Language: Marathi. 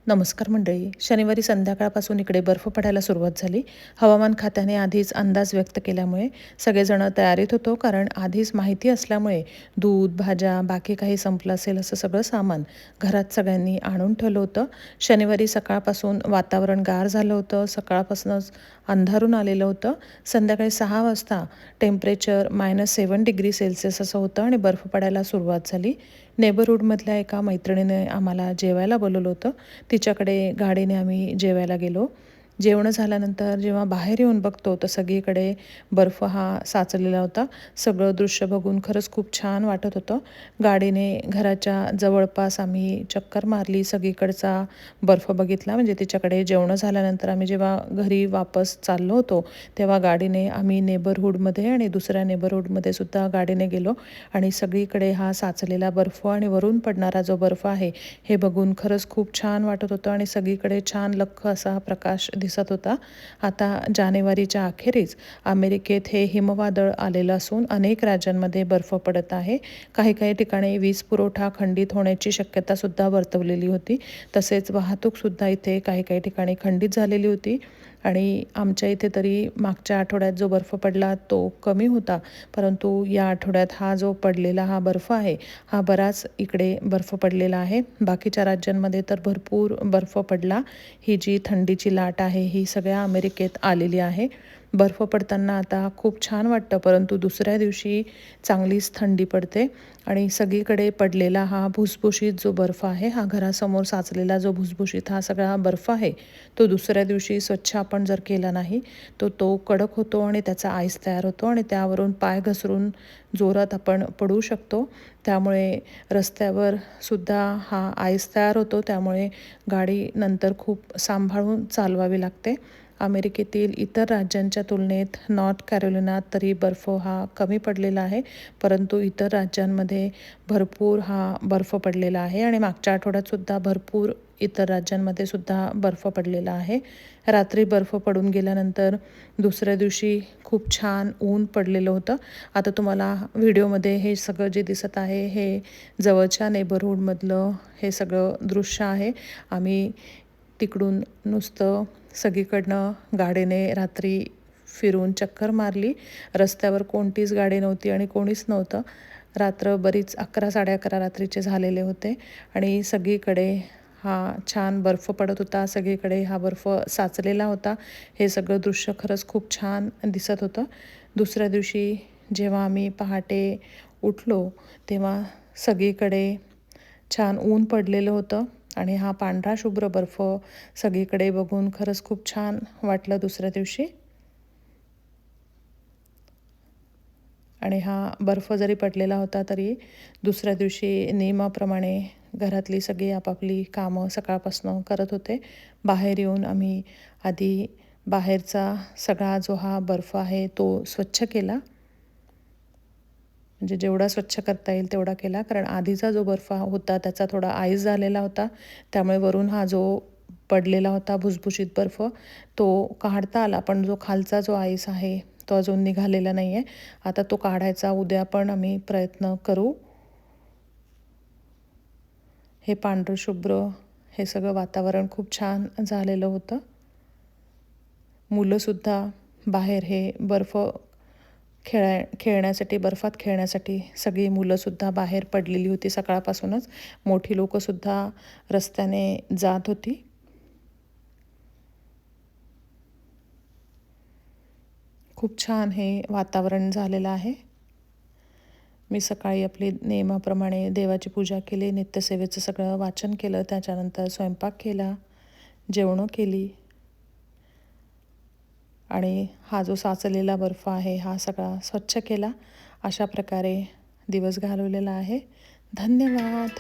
नमस्कार मंडळी. शनिवारी संध्याकाळपासून इकडे बर्फ पडायला सुरुवात झाली. हवामान खात्याने आधीच अंदाज व्यक्त केल्यामुळे सगळेजण तयारीत होतो, कारण आधीच माहिती असल्यामुळे दूध, भाज्या, बाकी काही संपलं असेल असं सगळं सामान घरात सगळ्यांनी आणून ठेवलं होतं. शनिवारी सकाळपासून वातावरण गार झालं होतं. सकाळपासूनच अंधारून आलेलं होतं. संध्याकाळी 6 वाजता टेम्परेचर -7 डिग्री सेल्सिअस असं होतं आणि बर्फ पडायला सुरुवात झाली. नेबरहूडमधल्या एका मैत्रिणीने आम्हाला जेवायला बोलवलं होतं. तिच्याकडे गाडीने आम्ही जेवायला गेलो. जेवणं झाल्यानंतर जेव्हा बाहेर येऊन बघतो तर सगळीकडे बर्फ हा साचलेला होता. सगळं दृश्य बघून खरंच खूप छान वाटत होतं. गाडीने घराच्या जवळपास आम्ही चक्कर मारली, सगळीकडचा बर्फ बघितला. म्हणजे तिच्याकडे जेवणं झाल्यानंतर आम्ही जेव्हा घरी वापस चाललो होतो, तेव्हा गाडीने आम्ही नेबरहूडमध्ये आणि दुसऱ्या नेबरहूडमध्ये सुद्धा गाडीने गेलो आणि सगळीकडे हा साचलेला बर्फ आणि वरून पडणारा जो बर्फ आहे, हे बघून खरंच खूप छान वाटत होतं आणि सगळीकडे छान लख्ख असा प्रकाश दिसत होता. आता जानेवारीच्या अखेरीस अमेरिकेत हे हिमवादळ आलेलं असून अनेक राज्यांमध्ये बर्फ पडत आहे. काही काही ठिकाणी वीज पुरवठा खंडित होण्याची शक्यतासुद्धा वर्तवलेली होती. तसेच वाहतूकसुद्धा इथे काही काही ठिकाणी खंडित झालेली होती आणि आमच्या इथे तरी मागच्या आठवड्यात जो बर्फ पडला तो कमी होता, परंतु या आठवड्यात हा जो पडलेला हा बर्फ आहे, हा बराच इकडे बर्फ पडलेला आहे. बाकीच्या राज्यांमध्ये तर भरपूर बर्फ पडला. ही जी थंडीची लाट आहे, ही सगळ्या अमेरिकेत आलेली आहे. बर्फ पडताना आता खूप छान वाटतं, परंतु दुसऱ्या दिवशी चांगलीच थंडी पडते आणि सगळीकडे पडलेला हा भुसभुशीत जो बर्फ आहे, हा घरासमोर साचलेला जो भुसभुशीत हा सगळा बर्फ आहे, तो दुसऱ्या दिवशी स्वच्छ आपण जर केला नाही, तो कडक होतो आणि त्याचा आईस तयार होतो आणि त्यावरून पाय घसरून जोरात आपण पडू शकतो. त्यामुळे रस्त्यावर सुद्धा हा आईस तयार होतो. त्यामुळे गाडी नंतर खूप सांभाळून चालवावी लागते. अमेरिकेतील इतर राज्यांच्या तुलनेत नॉर्थ कॅरोलिनात तरी बर्फ हा कमी पडलेला आहे, परंतु इतर राज्यांमध्ये भरपूर हा बर्फ पडलेला आहे आणि मागच्या आठवड्यातसुद्धा भरपूर इतर राज्यांमध्ये सुद्धा बर्फ पडलेला आहे. रात्री बर्फ पडून गेल्यानंतर दुसऱ्या दिवशी खूप छान ऊन पडलेलं होतं. आता तुम्हाला व्हिडिओमध्ये हे सगळं जे दिसत आहे, हे जवळच्या नेबरहूडमधलं हे सगळं दृश्य आहे. आम्ही तिकडून नुसतं सगळीकडनं गाडीने रात्री फिरून चक्कर मारली. रस्त्यावर कोणतीच गाडी नव्हती आणि कोणीच नव्हतं. रात्र बरीच 11-11:30 रात्रीचे झालेले होते आणि सगळीकडे हा छान बर्फ पडत होता. सगळीकडे हा बर्फ साचलेला होता. हे सगळं दृश्य खरंच खूप छान दिसत होतं. दुसऱ्या दिवशी जेव्हा आम्ही पहाटे उठलो, तेव्हा सगळीकडे छान ऊन पडलेलं होतं आणि हा पांढरा शुभ्र बर्फ सगळीकडे बघून खरंच खूप छान वाटलं दुसऱ्या दिवशी. आणि हा बर्फ जरी पडलेला होता तरी दुसऱ्या दिवशी नियमाप्रमाणे घरातली सगळी आपापली कामं सकाळपासून करत होते. बाहेर येऊन आम्ही आधी बाहेरचा सगळा जो हा बर्फ आहे तो स्वच्छ केला. म्हणजे जेवढा स्वच्छ करता येईल तेवढा केला, कारण आधीचा जो बर्फ होता त्याचा थोडा आईस झालेला होता. त्यामुळे वरून हा जो पडलेला होता भुसभुशीत बर्फ तो काढता आला, पण जो खालचा जो आईस आहे तो अजून निघालेला नाही आहे. आता तो काढायचा उद्या पण आम्ही प्रयत्न करू. हे पांढरं शुभ्र हे सगळं वातावरण खूप छान झालेलं होतं. मुलंसुद्धा बाहेर हे बर्फ खेळण्यासाठी, बर्फात खेळण्यासाठी सगळी मुलंसुद्धा बाहेर पडलेली होती सकाळपासूनच. मोठी लोकंसुद्धा रस्त्याने जात होती. खूप छान हे वातावरण झालेलं आहे. मी सकाळी आपली नेहमीप्रमाणे देवाची पूजा केली, नित्यसेवेचं सगळं वाचन केलं, त्याच्यानंतर स्वयंपाक केला, जेवणं केली आणि हा जो साचलेला बर्फ आहे हा सगळा स्वच्छ केला. अशा प्रकारे दिवस घालवलेला आहे. धन्यवाद.